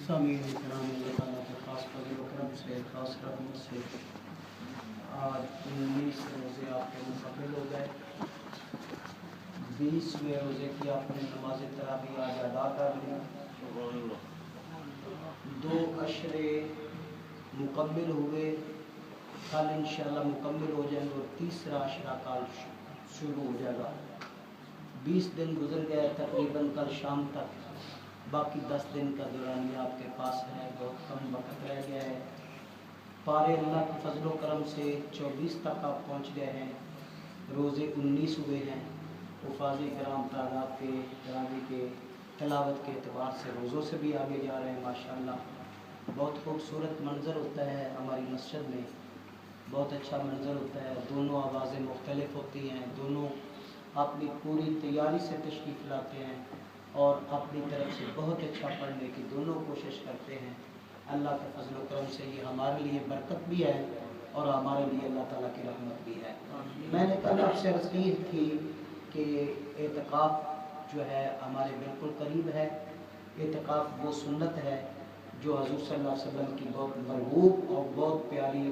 सामीन इकराम अल्लाह ताला के खास फजल व करम से, खास रहमत से आज 19 रोज़े आपके मुकम्मल हो गए। 20वें रोज़े की आपने नमाज तरावी आज अदा कर ली। 2 अशरे मुकम्मल हुए, कल इंशाअल्लाह मुकम्मल हो जाएंगे और तीसरा अशरा कल शुरू हो जाएगा। 20 दिन गुजर गए तकरीबन कल शाम तक, बाकी 10 दिन का दौरानिया आपके पास है, बहुत कम वक्त रह गया है। पारे अल्लाह के फजलो करम से 24 तक आप पहुँच गए हैं। रोज़े 19 हुए हैं। उफाज़ी कराम तादाद के तरावी के तिलावत के एतबार से रोज़ों से भी आगे जा रहे हैं माशाअल्लाह। बहुत खूबसूरत मंज़र होता है हमारी मस्जिद में, बहुत अच्छा मंज़र होता है। दोनों आवाज़ें मुख्तलिफ होती हैं, दोनों अपनी पूरी तैयारी से तशरीफ़ लाते हैं और अपनी तरफ से बहुत अच्छा पढ़ने की दोनों कोशिश करते हैं। अल्लाह के फजल करम से ये हमारे लिए बरकत भी है और हमारे लिए अल्लाह ताला की रहमत भी है। मैंने कल आपसे अर्ज़ की थी कि एतिकाफ़ जो है हमारे बिल्कुल करीब है। एतिकाफ़ वो सुन्नत है जो हज़ूर सल्लल्लाहु अलैहि वसल्लम की बहुत मरगूब और बहुत प्यारी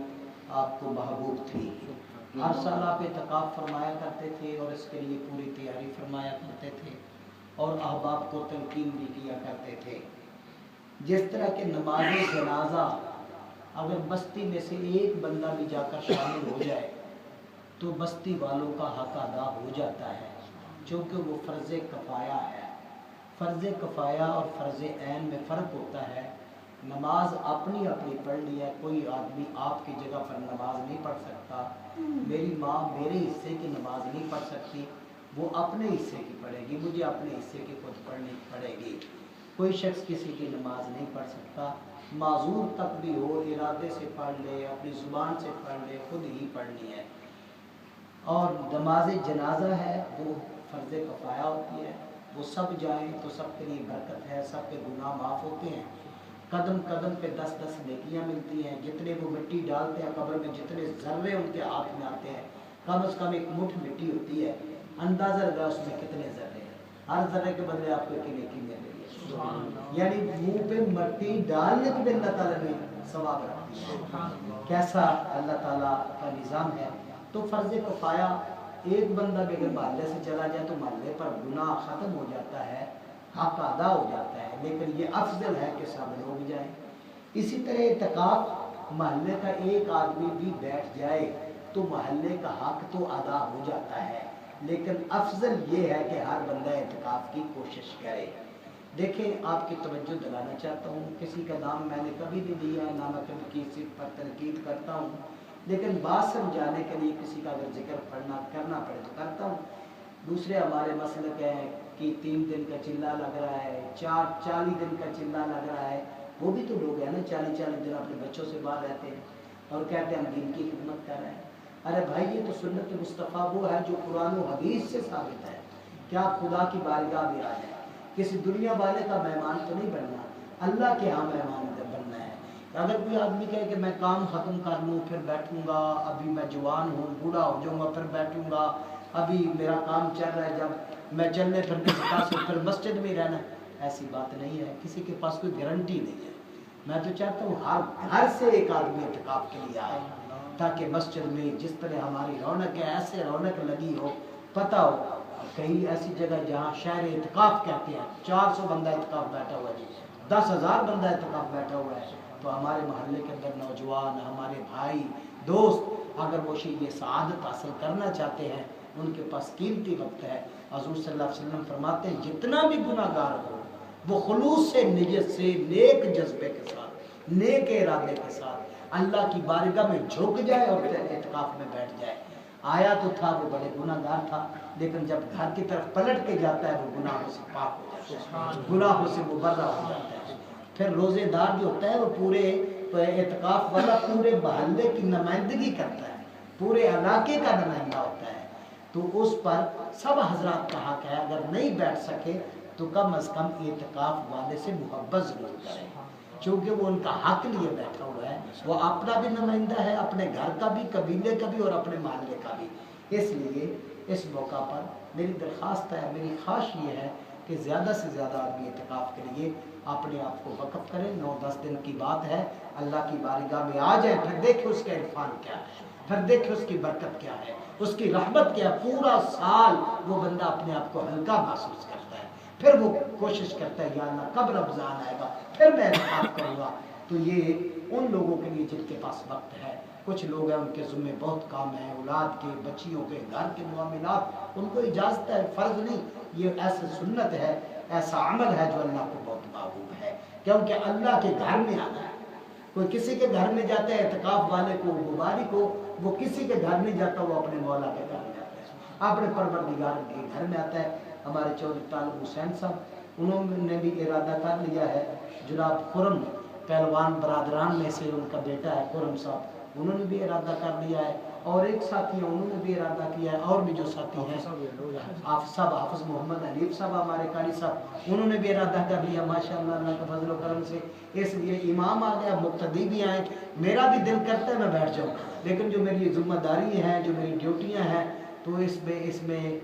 आपको महबूब थी। हर साल आप एतिकाफ़ फरमाया करते थे और इसके लिए पूरी तैयारी फरमाया करते थे और अहबाब को तलकीन भी किया करते थे। जिस तरह के नमाज जनाजा अगर बस्ती में से एक बंदा भी जाकर शामिल हो जाए तो बस्ती वालों का हक अदा हो जाता है, क्योंकि वो फ़र्ज़ कफ़ाया है। फ़र्ज़ कफ़ाया और फ़र्ज़ ऐन में फ़र्क होता है। नमाज अपनी अपनी पढ़ ली है, कोई आदमी आपकी जगह पर नमाज नहीं पढ़ सकता। मेरी माँ मेरे हिस्से की नमाज नहीं पढ़ सकती, वो अपने हिस्से की पढ़ेगी, मुझे अपने हिस्से की खुद पढ़नी पड़ेगी। कोई शख्स किसी की नमाज नहीं पढ़ सकता, माजूर तक भी हो, इरादे से पढ़ ले, अपनी ज़ुबान से पढ़ ले, खुद ही पढ़नी है। और नमाज जनाजा है वो फ़र्ज़ कफ़ाया होती है, वो सब जाएं तो सब के लिए बरकत है, सब के गुनाह माफ़ होते हैं। कदम कदम पे 10-10 नेकियां मिलती हैं। जितने वो मिट्टी डालते हैं कब्र में, जितने जर्रे उनके हाथ में आते हैं, कम से कम एक मुठ मिट्टी होती है, अंदाज़ा लगा उसमें कितने जर्रे हैं। हर जर्रे के बदले आपको एक नेकी मिल रही है, यानी मुंह पे मिट्टी डालने की भी अल्लाह ताला ने सवाब रखी है। कैसा अल्लाह ताला का निज़ाम है। तो फ़र्ज़ कफ़ाया एक बंदा भी अगर मोहल्ले से चला जाए तो मोहल्ले पर गुनाह ख़त्म हो जाता है, हक अदा हो जाता है, लेकिन ये अफजल है कि सब लोग जाएं। इसी तरह एतिकाफ़ मोहल्ले का एक आदमी भी बैठ जाए तो मोहल्ले का हक तो अदा हो जाता है, लेकिन अफजल ये है कि हर बंदा एतिकाफ़ की कोशिश करे। देखें, आपकी तवज्जो दिलाना चाहता हूँ, किसी का नाम मैंने कभी नहीं दिया, ना मैं कभी किसी पर तनकीद करता हूँ, लेकिन बात समझाने के लिए किसी का अगर जिक्र पढ़ना करना पड़े तो करता हूँ। दूसरे हमारे मसलक हैं कि 3 दिन का चिल्ला लग रहा है, 40 दिन का चिल्ला लग रहा है। वो भी तो लोग हैं ना, 40 दिन अपने बच्चों से बाहर रहते हैं और कहते हैं हम दीन की खिदमत कर रहे हैं। अरे भाई, ये तो सुन्नत मुस्तफ़ा वो है जो कुरान और हदीस से साबित है। क्या खुदा की बारगाह में आ जाए, किसी दुनिया वाले का मेहमान तो नहीं बनना, अल्लाह के यहाँ मेहमान बनना है। अगर कोई आदमी कहे कि मैं काम ख़त्म कर लूँ फिर बैठूँगा, अभी मैं जवान हूँ, बूढ़ा हो जाऊँगा फिर बैठूँगा, अभी मेरा काम चल रहा है, जब मैं चलने फिरने से फिर मस्जिद में रहना, ऐसी बात नहीं है। किसी के पास कोई गारंटी नहीं है। मैं तो चाहता हूँ हर घर से एक आदमी एतिकाफ़ के लिए आए, ताकि मस्जिद में जिस तरह हमारी रौनक है ऐसे रौनक लगी हो। पता हो कहीं ऐसी जगह जहाँ शहर एतिकाफ़ कहते हैं, 400 बंदा एतिकाफ़ बैठा हुआ है, 10,000 बंदा एतिकाफ़ बैठा हुआ है, तो हमारे मोहल्ले के अंदर नौजवान, हमारे भाई दोस्त, अगर वो ये सआदत हासिल करना चाहते हैं, उनके पास कीमती वक्त है। हज़ूर सल्लल्लाहु अलैहि वसल्लम फरमाते हैं जितना भी गुनाहगार हो वो खुलूस से, नियत से, नेक जज्बे के साथ, नेक इरादे के साथ अल्लाह की बारगाह में झुक जाए और एतिकाफ़ में बैठ जाए। आया तो था वो बड़े गुनाहगार था, लेकिन जब घर की तरफ पलट के जाता है वो गुनाहों से पाक हो जाता है, गुनाहों से मुबर्रा हो जाता है। फिर रोज़ेदार जो होता है वो पूरे एतिकाफ़ वाला पूरे मोहल्ले की नुमाइंदगी करता है, पूरे इलाके का नुमाइंदा होता है। तो उस पर सब हजरात का हक है, अगर नहीं बैठ सके तो कम अज़ कम एतिकाफ़ वाले से मोहब्बत ज़रूर करें, क्योंकि वो उनका हक लिए बैठा हुआ है। वो अपना भी नुमाइंदा है, अपने घर का भी, कबीले का भी और अपने मोहल्ले का भी। इसलिए इस मौका पर मेरी दरख्वास्त है, मेरी ख्वाहिश ये है کہ زیادہ سے زیادہ آدمی اعتکاف کے لیے اپنے آپ کو وقف کرے. 9-10 دن کی بات ہے, اللہ کی بارگاہ میں آ جائے, پھر دیکھیں اس کا عرفان کیا ہے, پھر دیکھیں اس کی برکت کیا ہے, اس کی رحمت کیا ہے. پورا سال وہ بندہ اپنے آپ کو ہلکا محسوس کرتا ہے, پھر وہ کوشش کرتا ہے یا اللہ کب رمضان آئے گا پھر میں اعتکاف کروں گا. تو یہ ان لوگوں کے لیے جن کے پاس وقت ہے. کچھ لوگ ہیں ان کے ذمہ بہت کام ہیں, اولاد کے, بچیوں کے, گھر کے معاملات, ان کو اجازت ہے, فرض نہیں. یہ ایسا سنت ہے, ایسا عمل ہے جو اللہ کو بہت محبوب ہے, کیونکہ اللہ کے گھر میں آنا ہے. کوئی کسی کے گھر میں جاتا ہے اعتکاف والے کو مبارک ہو, وہ کسی کے گھر نہیں جاتا, وہ اپنے مولا کے گھر میں جاتا ہے, اپنے پروردگار کے گھر میں آتا ہے. ہمارے چودھری طالب حسین صاحب انہوں نے بھی ارادہ کر لیا ہے. جناب خرم پہلوان برادران میں سے ان کا بیٹا ہے خرم صاحب, انہوں نے بھی ارادہ کر لیا ہے. اور ایک ساتھی ہیں انہوں نے بھی ارادہ کیا ہے, اور بھی جو ساتھی ہیں حافظ صاحب, حافظ محمد حنیف صاحب ہمارے قاری صاحب, انہوں نے بھی ارادہ کر لیا ماشاءاللہ اللہ کا فضل و کرم سے. اس لیے امام آ گیا, مقتدی بھی آئے. میرا بھی دل کرتا ہے میں بیٹھ جاؤں, لیکن جو میری ذمہ داری ہیں, جو میری ڈیوٹیاں ہیں, تو اس میں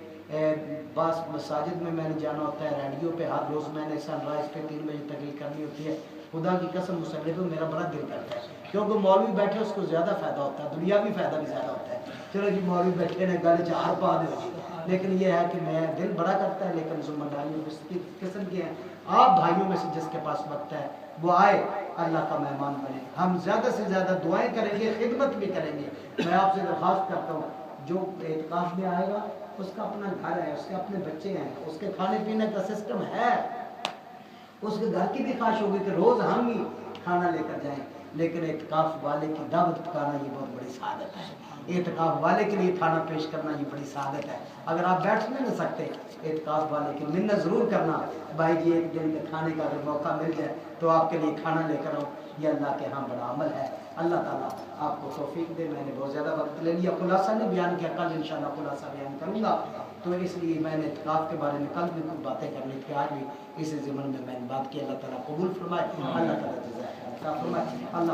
بعض مساجد میں نے جانا ہوتا ہے, ریڈیو پہ ہر روز میں نے سن رائز پہ 3 بجے تقریر کرنی ہوتی ہے. خدا کی قسم مسلح پہ میرا بڑا دل کرتا ہے, کیونکہ مولوی بیٹھے اس کو زیادہ فائدہ ہوتا ہے, دنیاوی فائدہ بھی زیادہ ہوتا ہے. چلو جی مولوی بیٹھے نے گل چار پا دے, لیکن یہ ہے کہ میں دل بڑا کرتا ہے, لیکن ذمہ داریوں کس قسم کی ہیں. آپ بھائیوں میں سے جس کے پاس وقت ہے وہ آئے, اللہ کا مہمان بنے. ہم زیادہ سے زیادہ دعائیں کریں گے, خدمت بھی کریں گے. میں آپ سے درخواست کرتا ہوں, جو اعتکاف میں آئے گا اس کا اپنا گھر ہے, اس کے اپنے بچے ہیں, اس کے کھانے پینے کا سسٹم ہے, اس کے گھر کی بھی خواہش ہوگی کہ روز ہم ہی کھانا لے کر جائیں. لیکن اعتکاف والے کی دعوت پکانا یہ بہت بڑی سعادت ہے. اعتکاف والے کے لیے کھانا پیش کرنا یہ بڑی سعادت ہے. اگر آپ بیٹھ نہیں نہ سکتے, اعتکاف والے کی منت ضرور کرنا, بھائی جی ایک دن کے کھانے کا اگر موقع مل جائے تو آپ کے لیے کھانا لے کر آؤ. یہ اللہ کے ہاں بڑا عمل ہے. اللہ تعالیٰ آپ کو توفیق دے. میں نے بہت زیادہ وقت لے لیا, خلاصہ نہیں بیان کیا, کل انشاءاللہ خلاصہ بیان کروں گا. تو اس لیے میں نے اعتکاف کے بارے میں کل بھی کچھ باتیں کرنی تھی, آج بھی اسی ضمن میں نے بات کی. اللہ تعالیٰ قبول فرمائے, اللہ تعالیٰ جزائے خیر عطا فرمائے. اللہ